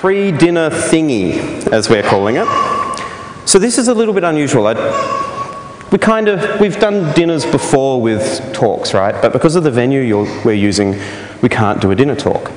pre-dinner thingy, as we're calling it. So this is a little bit unusual. We've done dinners before with talks, right? But because of the venue we're using, we can't do a dinner talk.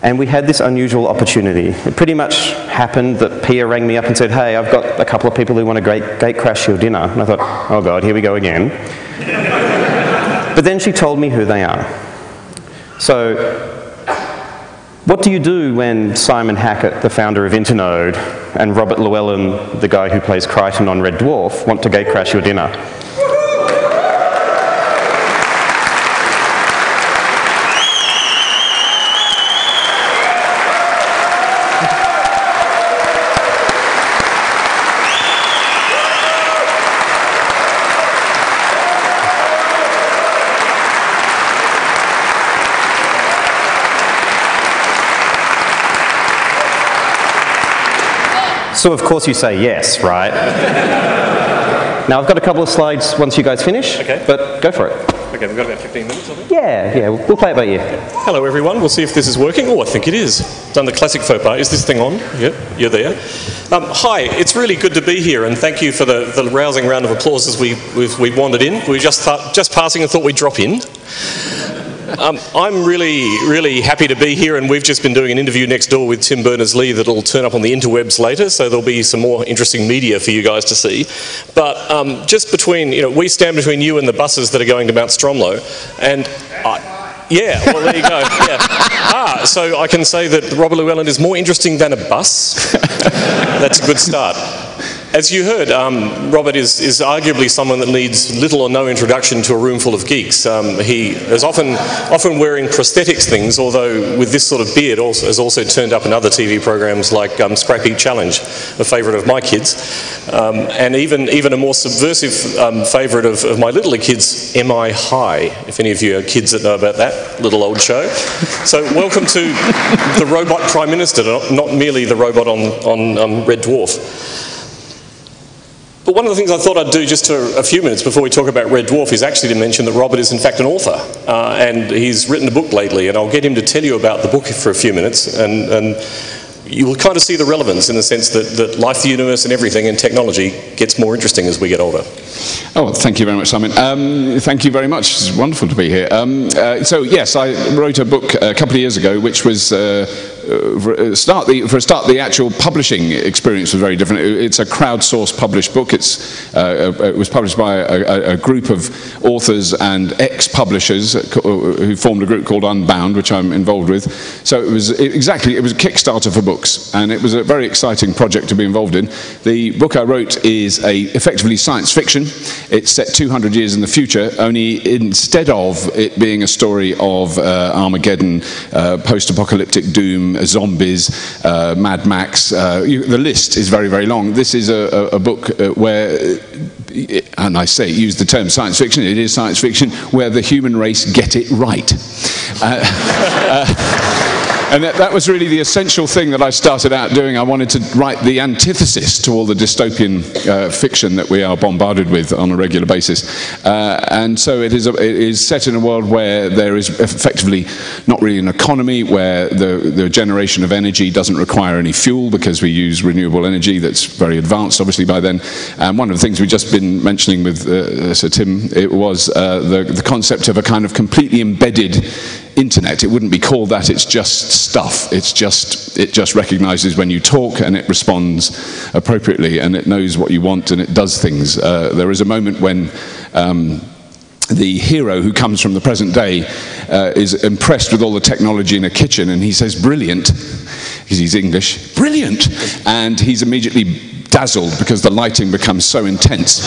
And we had this unusual opportunity. It pretty much happened that Pia rang me up and said, hey, I've got a couple of people who want to gate crash your dinner. And I thought, oh God, here we go again. But then she told me who they are. So, what do you do when Simon Hackett, the founder of Internode, and Robert Llewellyn, the guy who plays Crichton on Red Dwarf, want to gate crash your dinner? So of course you say yes, right? Now I've got a couple of slides once you guys finish, but go for it. Okay, we've got about 15 minutes, I think. Yeah, we'll play it by ear. Hello everyone, we'll see if this is working. Oh, I think it is. Done the classic faux pas. Is this thing on? Yep, you're there. Hi, it's really good to be here, and thank you for the rousing round of applause as we wandered in. We were just passing and thought we'd drop in. I'm really happy to be here, and we've just been doing an interview next door with Tim Berners-Lee that'll turn up on the interwebs later, so there'll be some more interesting media for you guys to see. But just between, we stand between you and the buses that are going to Mount Stromlo, and yeah, well there you go. Yeah. So I can say that Robert Llewellyn is more interesting than a bus. That's a good start. As you heard, Robert is arguably someone that needs little or no introduction to a room full of geeks. He is often wearing prosthetics things, although with this sort of beard has also turned up in other TV programs like Scrappy Challenge, a favourite of my kids, and even a more subversive favourite of my littler kids, MI High, if any of you are kids that know about that little old show. So welcome to the robot Prime Minister, not merely the robot on Red Dwarf. But one of the things I thought I'd do just for a few minutes before we talk about Red Dwarf is actually to mention that Robert is in fact an author, and he's written a book lately, and I'll get him to tell you about the book for a few minutes, and you will kind of see the relevance in the sense that life, the universe and everything and technology gets more interesting as we get older. Oh, thank you very much, Simon. Thank you very much. It's wonderful to be here. So yes, I wrote a book a couple of years ago, which was for a start, the actual publishing experience was very different. It's a crowdsourced published book. It was published by a group of authors and ex-publishers who formed a group called Unbound, which I'm involved with. So it was a Kickstarter for books, and it was a very exciting project to be involved in. The book I wrote is effectively science fiction. It's set 200 years in the future, only instead of it being a story of Armageddon, post-apocalyptic doom, zombies, Mad Max. The list is very, very long. This is a book where, and I say, use the term science fiction, it is science fiction, where the human race get it right. And that was really the essential thing that I started out doing. I wanted to write the antithesis to all the dystopian fiction that we are bombarded with on a regular basis. And so it is set in a world where there is effectively not really an economy, where the generation of energy doesn't require any fuel because we use renewable energy that's very advanced, obviously, by then. And one of the things we've just been mentioning with Sir Tim, it was the concept of a kind of completely embedded internet. It wouldn't be called that, it's just stuff. It just recognizes when you talk and it responds appropriately and it knows what you want and it does things. There is a moment when the hero who comes from the present day is impressed with all the technology in a kitchen and he says, brilliant, because he's English, brilliant, and he's immediately dazzled because the lighting becomes so intense.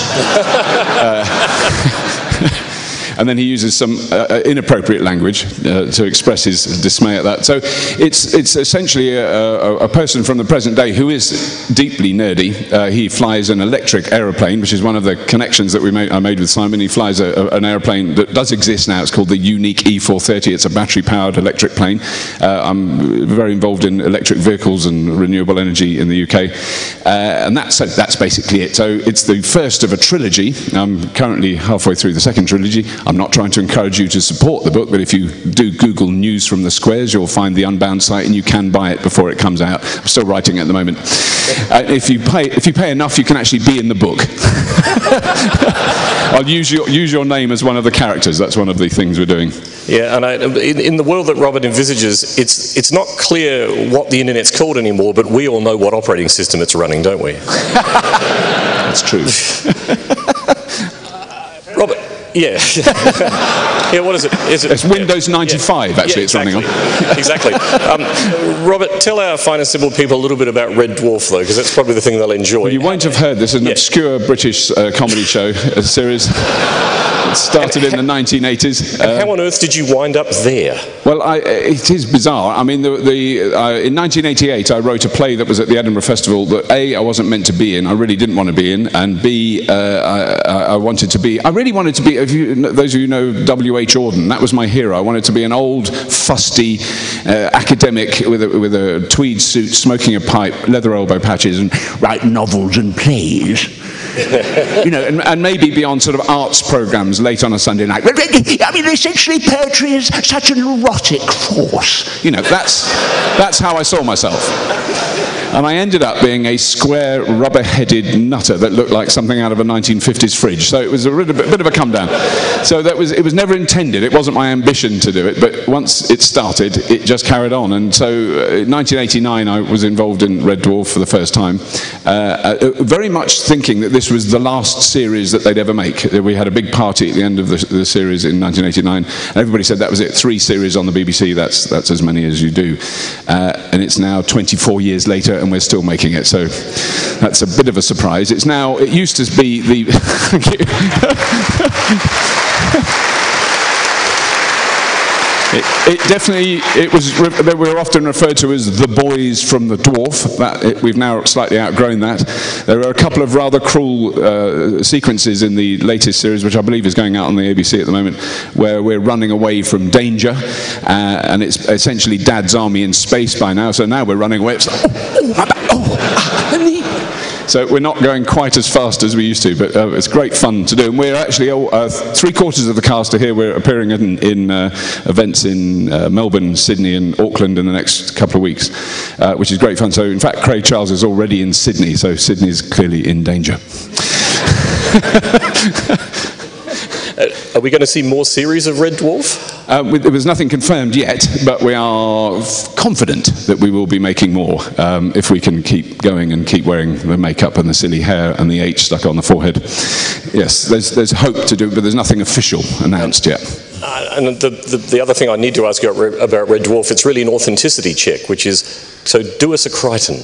And then he uses some inappropriate language to express his dismay at that. So it's essentially a person from the present day who is deeply nerdy. He flies an electric aeroplane, which is one of the connections that I made with Simon. He flies an aeroplane that does exist now. It's called the Unique E430. It's a battery-powered electric plane. I'm very involved in electric vehicles and renewable energy in the UK. And that's basically it. So it's the first of a trilogy. I'm currently halfway through the second trilogy. I'm not trying to encourage you to support the book, but if you do Google News from the Squares, you'll find the Unbound site, and you can buy it before it comes out. I'm still writing it at the moment. If you pay enough, you can actually be in the book. I'll use your name as one of the characters. That's one of the things we're doing. Yeah, and in the world that Robert envisages, it's not clear what the internet's called anymore, but we all know what operating system it's running, don't we? That's true. Robert, yeah. Yeah, what is it? It's Windows 95, actually, it's running on. Exactly. Robert, tell our fine and simple people a little bit about Red Dwarf, though, because that's probably the thing they'll enjoy. Well, you won't have heard this. It's an obscure British comedy show, a series. It started in the 1980s. And how on earth did you wind up there? Well, it is bizarre. I mean, in 1988, I wrote a play that was at the Edinburgh Festival that A, I wasn't meant to be in, I really didn't want to be in, and B, I wanted to be, I really wanted to be, those of you know W.H. Auden, that was my hero. I wanted to be an old, fusty academic with a tweed suit, smoking a pipe, leather elbow patches, and write novels and plays. You know, and maybe be on sort of arts programs late on a Sunday night. I mean, essentially, poetry is such an erotic force. You know, that's how I saw myself. And I ended up being a square, rubber-headed nutter that looked like something out of a 1950s fridge. So it was a bit of a come down. So it was never intended. It wasn't my ambition to do it. But once it started, it just carried on. And so in 1989, I was involved in Red Dwarf for the first time, very much thinking that this was the last series that they'd ever make. We had a big party at the end of the series in 1989, and everybody said that was it. 3 series on the BBC, that's as many as you do. And it's now 24 years later, and we're still making it, so that's a bit of a surprise. It used to be the... They were often referred to as the boys from the dwarf. We've now slightly outgrown that. There are a couple of rather cruel sequences in the latest series, which I believe is going out on the ABC at the moment, where we're running away from danger, and it's essentially Dad's army in space by now. So now we're running away. It's like, so we're not going quite as fast as we used to, but it's great fun to do. And we're actually, 3/4 of the cast are here. We're appearing in events in Melbourne, Sydney and Auckland in the next couple of weeks, which is great fun. So in fact, Craig Charles is already in Sydney, so Sydney's clearly in danger. Are we going to see more series of Red Dwarf? There was nothing confirmed yet, but we are confident that we will be making more if we can keep going and keep wearing the makeup and the silly hair and the H stuck on the forehead. Yes, there's hope to do it, but there's nothing official announced yet. And the other thing I need to ask you about Red Dwarf, it's really an authenticity check, which is, so do us a Crichton.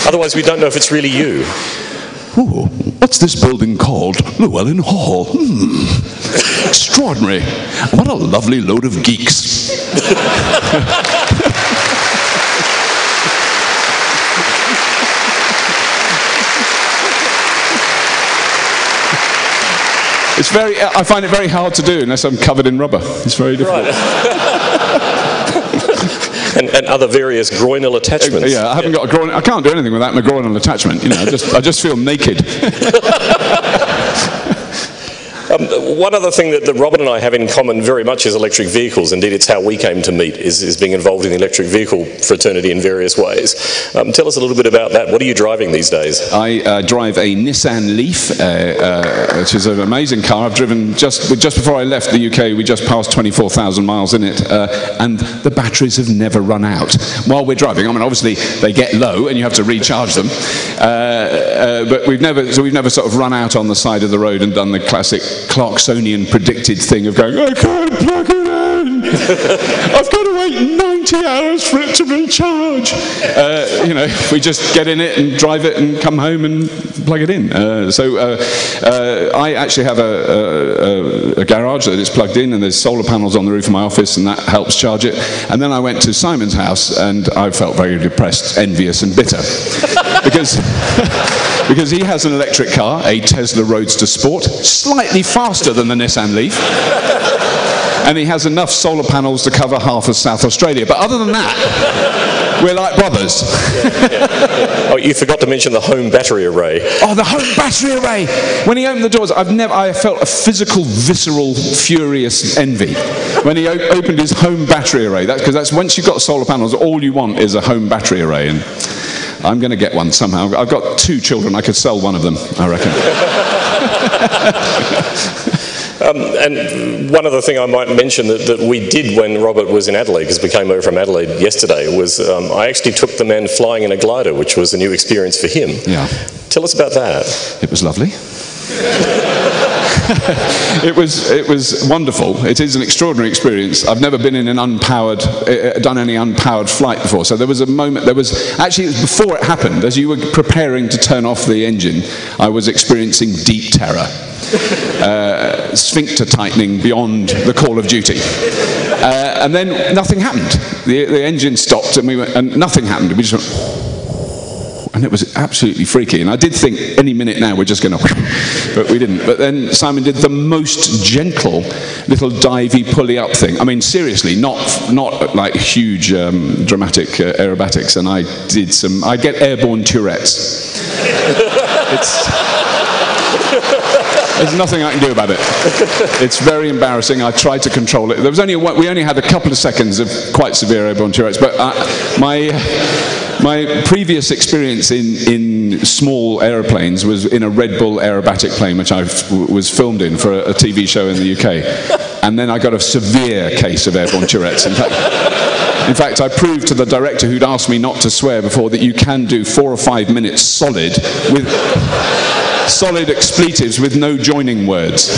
Otherwise we don't know if it's really you. Ooh, what's this building called? Llewellyn Hall. Extraordinary. What a lovely load of geeks. I find it very hard to do unless I'm covered in rubber. It's very difficult. Right. And other various groinal attachments. Yeah, I haven't got a groin. I can't do anything without my groinal attachment. You know, I just feel naked. One other thing that Robert and I have in common very much is electric vehicles. Indeed, it's how we came to meet, is being involved in the electric vehicle fraternity in various ways. Tell us a little bit about that. What are you driving these days? I drive a Nissan Leaf, which is an amazing car. I've driven just before I left the UK. We just passed 24,000 miles in it, and the batteries have never run out while we're driving. I mean, obviously they get low and you have to recharge them, but we've never sort of run out on the side of the road and done the classic Clarksonian predicted thing of going, I can't plug it in. I've got to wait 90 hours for it to recharge. You know, we just get in it and drive it and come home and plug it in. I actually have a garage that is plugged in, and there's solar panels on the roof of my office, and that helps charge it. And then I went to Simon's house, and I felt very depressed, envious and bitter. Because he has an electric car, a Tesla Roadster Sport, slightly faster than the Nissan Leaf. and he has enough solar panels to cover half of South Australia. But other than that, we're like brothers. Oh, you forgot to mention the home battery array. Oh, the home battery array! When he opened the doors, I felt a physical, visceral, furious envy when he opened his home battery array. Because that's once you've got solar panels, all you want is a home battery array. And I'm going to get one somehow. I've got 2 children. I could sell one of them, I reckon. And one other thing I might mention that we did when Robert was in Adelaide, because we came over from Adelaide yesterday, was I actually took the man flying in a glider, which was a new experience for him. Yeah. Tell us about that. It was lovely. It was wonderful. It is an extraordinary experience. I've never been in an done any unpowered flight before. So there was a moment, it was before it happened, as you were preparing to turn off the engine, I was experiencing deep terror. Sphincter tightening beyond the call of duty. And then nothing happened. The engine stopped and nothing happened. We just went, and it was absolutely freaky. And I did think any minute now we're just going to, but we didn't. But then Simon did the most gentle little divey pulley up thing. I mean, seriously, not like huge dramatic aerobatics. And I get airborne Tourette's. There's nothing I can do about it. It's very embarrassing. I tried to control it. We only had a couple of seconds of quite severe airborne Tourette's. But my previous experience in small aeroplanes was in a Red Bull aerobatic plane, which I was filmed in for a TV show in the UK. And then I got a severe case of airborne Tourette's. In fact, I proved to the director who'd asked me not to swear before that you can do 4 or 5 minutes solid with solid expletives with no joining words.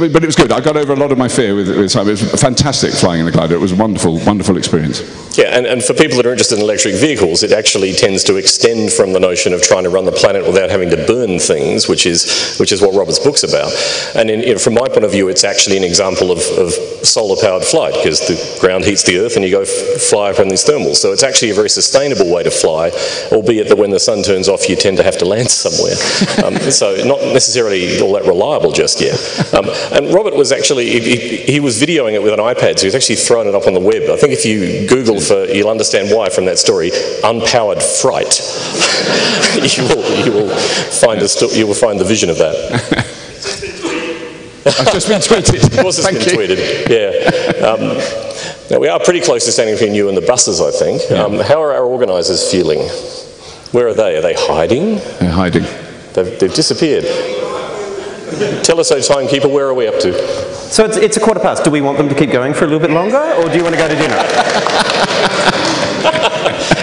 But it was good. I got over a lot of my fear with Simon. It was fantastic flying in the glider. It was a wonderful, wonderful experience. Yeah, and for people that are interested in electric vehicles, it actually tends to extend from the notion of trying to run the planet without having to burn things, which is what Robert's book's about. And from my point of view, it's actually an example of solar-powered flight, because the ground heats the Earth and you go fly up on these thermals. So it's actually a very sustainable way to fly, albeit that when the sun turns off, you tend to have to land somewhere. So not necessarily all that reliable just yet. And Robert was actually, he was videoing it with an iPad, so he was actually throwing it up on the web. I think if you Google you'll understand why from that story, unpowered fright, you will find the vision of that. I've just been tweeted. Of course it's been tweeted, yeah. Now we are pretty close to standing between you and the buses, I think. Yeah. How are our organisers feeling? Where are they? Are they hiding? They're hiding. They've disappeared. Tell us, timekeeper, where are we up to? So it's 1:15. Do we want them to keep going for a little bit longer, or do you want to go to dinner?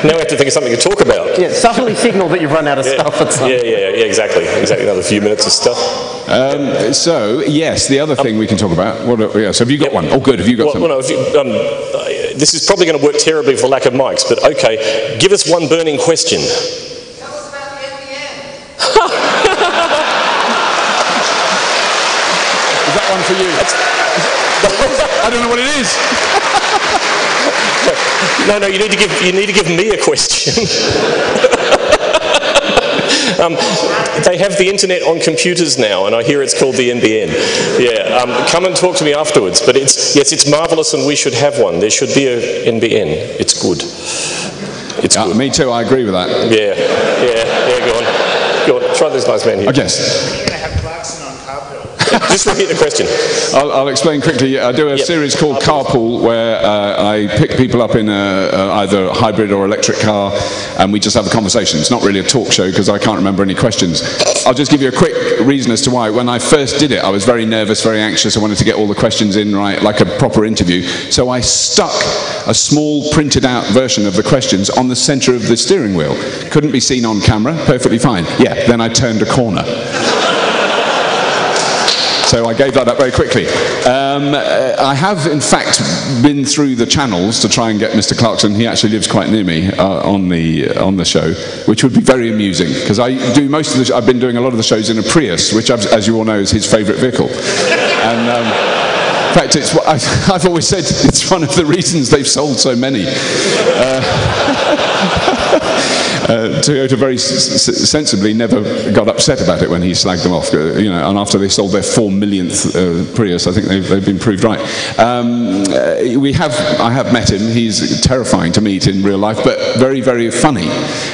Now we have to think of something to talk about. Yeah, subtly signal that you've run out of stuff at some point. Yeah, exactly. Another few minutes of stuff. So, yes, the other thing we can talk about. So have you got one? Oh, good. Have you got something? Well, no, this is probably going to work terribly for lack of mics, but okay. Give us one burning question. Tell us about the NBN. Is that one for you? I don't know what it is. No, you need to give me a question. They have the internet on computers now, and I hear it's called the NBN. Yeah, come and talk to me afterwards. But it's marvellous, and we should have one. There should be a NBN. It's good. It's good. Me too. I agree with that. Yeah. Go on. Try this nice man here. I guess. Just repeat the question. I'll explain quickly. I do a series called Carpool, where I pick people up in either a hybrid or electric car, and we just have a conversation. It's not really a talk show because I can't remember any questions. I'll just give you a quick reason as to why. When I first did it, I was very nervous, very anxious. I wanted to get all the questions in right, like a proper interview. So I stuck a small printed out version of the questions on the centre of the steering wheel. Couldn't be seen on camera, perfectly fine. Yeah, then I turned a corner. So I gave that up very quickly. I have, in fact, been through the channels to try and get Mr. Clarkson. He actually lives quite near me on the show, which would be very amusing because I've been doing a lot of the shows in a Prius, which, as you all know, is his favourite vehicle. And fact, I've always said it's one of the reasons they've sold so many. Toyota very sensibly never got upset about it when he slagged them off, you know, and after they sold their 4 millionth Prius, I think they've been proved right. I have met him. He's terrifying to meet in real life, but very, very funny.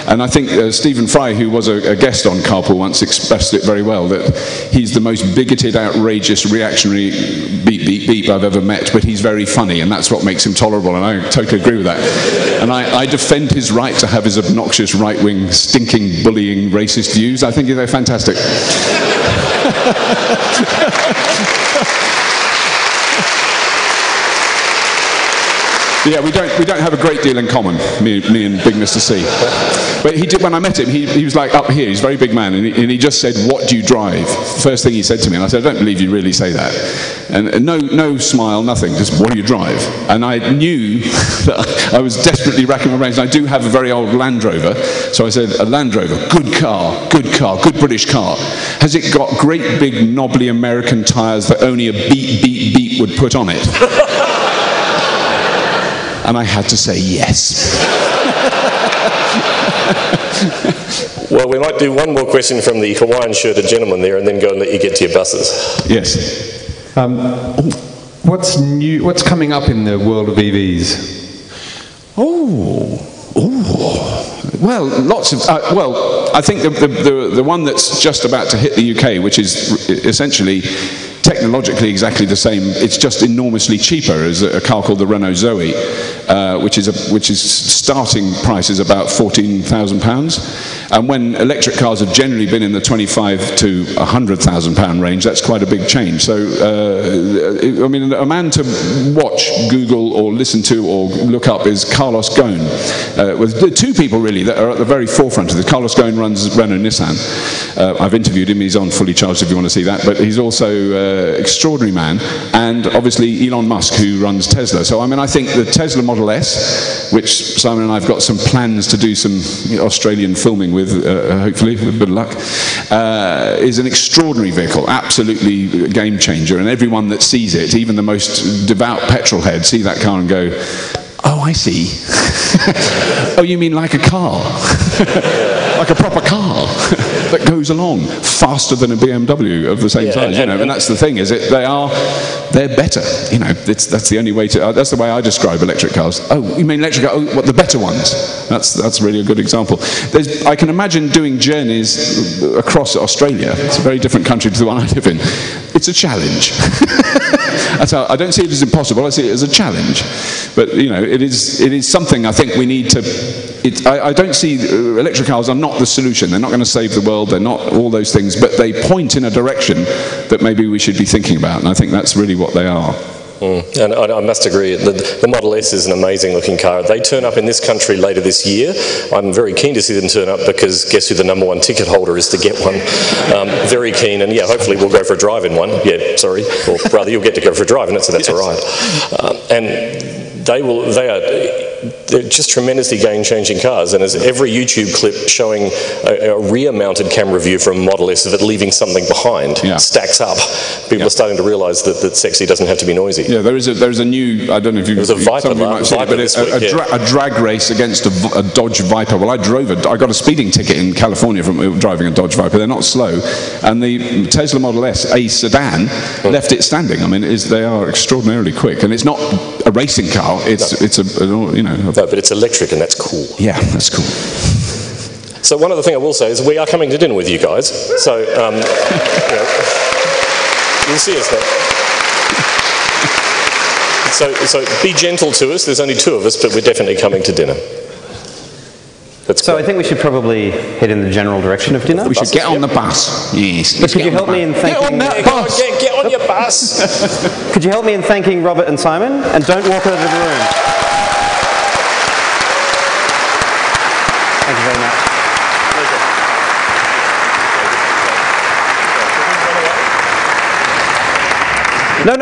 And I think Stephen Fry, who was a guest on Carpool once, expressed it very well, that he's the most bigoted, outrageous, reactionary beep, beep, beep I've ever met, but he's very funny, and that's what makes him tolerable, and I totally agree with that. And I defend his right to have his obnoxious, right-wing, stinking, bullying, racist views. I think they're fantastic. Yeah, we don't have a great deal in common, me and Big Mr. C. But he did, when I met him, he was like up here, he's a very big man, and he just said, "What do you drive?" First thing he said to me, and I said, "I don't believe you really say that." And no smile, nothing, just, "What do you drive?" And I knew that I was desperately racking my brains. I do have a very old Land Rover, so I said, "A Land Rover, good car, good British car. Has it got great big knobbly American tyres that only a beep, beep, beep would put on it?" And I had to say yes. Well, we might do one more question from the Hawaiian-shirted gentleman there and then go and let you get to your buses. Yes. What's new? What's coming up in the world of EVs? Well, lots of. Well, I think the one that's just about to hit the UK, which is essentially technologically exactly the same. It's just enormously cheaper. Is a car called the Renault Zoe, which is starting price is about £14,000. And when electric cars have generally been in the £25,000 to £100,000 range, that's quite a big change. So, I mean, a man to watch, Google, or listen to, or look up is Carlos Ghosn. With the two people really that are at the very forefront of this. Carlos Ghosn runs Renault Nissan. I've interviewed him. He's on Fully Charged if you want to see that. But he's also extraordinary man, and obviously Elon Musk, who runs Tesla. So I mean, I think the Tesla Model S, which Simon and I have got some plans to do some Australian filming with, hopefully with a bit of luck, is an extraordinary vehicle, absolutely a game changer, and everyone that sees it, even the most devout petrol head, see that car and go, "Oh, I see." "Oh, you mean like a car?" Like a proper car that goes along faster than a BMW of the same size, you know. And that's the thing, is they're better, you know. That's the only way to. That's the way I describe electric cars. "Oh, you mean electric cars? Oh, what, the better ones?" That's really a good example. I can imagine doing journeys across Australia. It's a very different country to the one I live in. It's a challenge. That's how, I don't see it as impossible. I see it as a challenge. But you know, it is something I think we need to. I don't see electric cars are not the solution. They're not going to save the world. They're not all those things. But they point in a direction that maybe we should be thinking about. And I think that's really what they are. And I must agree, the Model S is an amazing looking car. They turn up in this country later this year. I'm very keen to see them turn up because guess who the #1 ticket holder is to get one. Very keen, and yeah, hopefully we'll go for a drive in one. Yeah, sorry, or rather you'll get to go for a drive in it, so that's all right. And they're just tremendously game-changing cars, and there's every YouTube clip showing a rear-mounted camera view from Model S of it leaving something behind stacks up. People are starting to realise that sexy doesn't have to be noisy. Yeah, there is a new, I don't know if you've... There's a Viper, a drag race against a Dodge Viper. Well, I got a speeding ticket in California from driving a Dodge Viper. They're not slow, and the Tesla Model S, a sedan, left it standing. I mean, they are extraordinarily quick, and it's not a racing car. It's a you know. No, but it's electric, and that's cool. Yeah, that's cool. So one other thing I will say is we are coming to dinner with you guys. So you know, you'll see us there. So be gentle to us. There's only 2 of us, but we're definitely coming to dinner. So I think we should probably head in the general direction of dinner. We should get on the bus. Yes. But could you help me in thanking... Get on that bus! Get on your bus! Could you help me in thanking Robert and Simon? And don't walk out of the room. Thank you very much.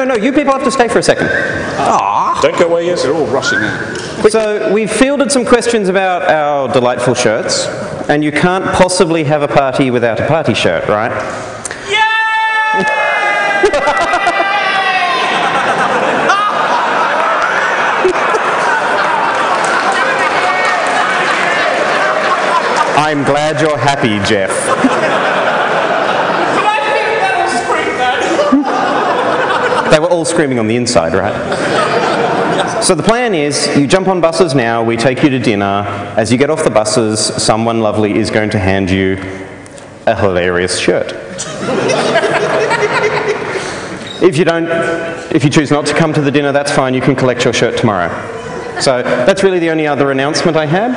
No, you people have to stay for a second. Don't go away yet. They're all rushing out. So we've fielded some questions about our delightful shirts, and you can't possibly have a party without a party shirt, right? Yeah! I'm glad you're happy, Jeff. Can I think that will scream that? They were all screaming on the inside, right? So the plan is, you jump on buses now, we take you to dinner. As you get off the buses, someone lovely is going to hand you a hilarious shirt. If you choose not to come to the dinner, that's fine, you can collect your shirt tomorrow. So that's really the only other announcement I had.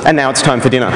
And now it's time for dinner.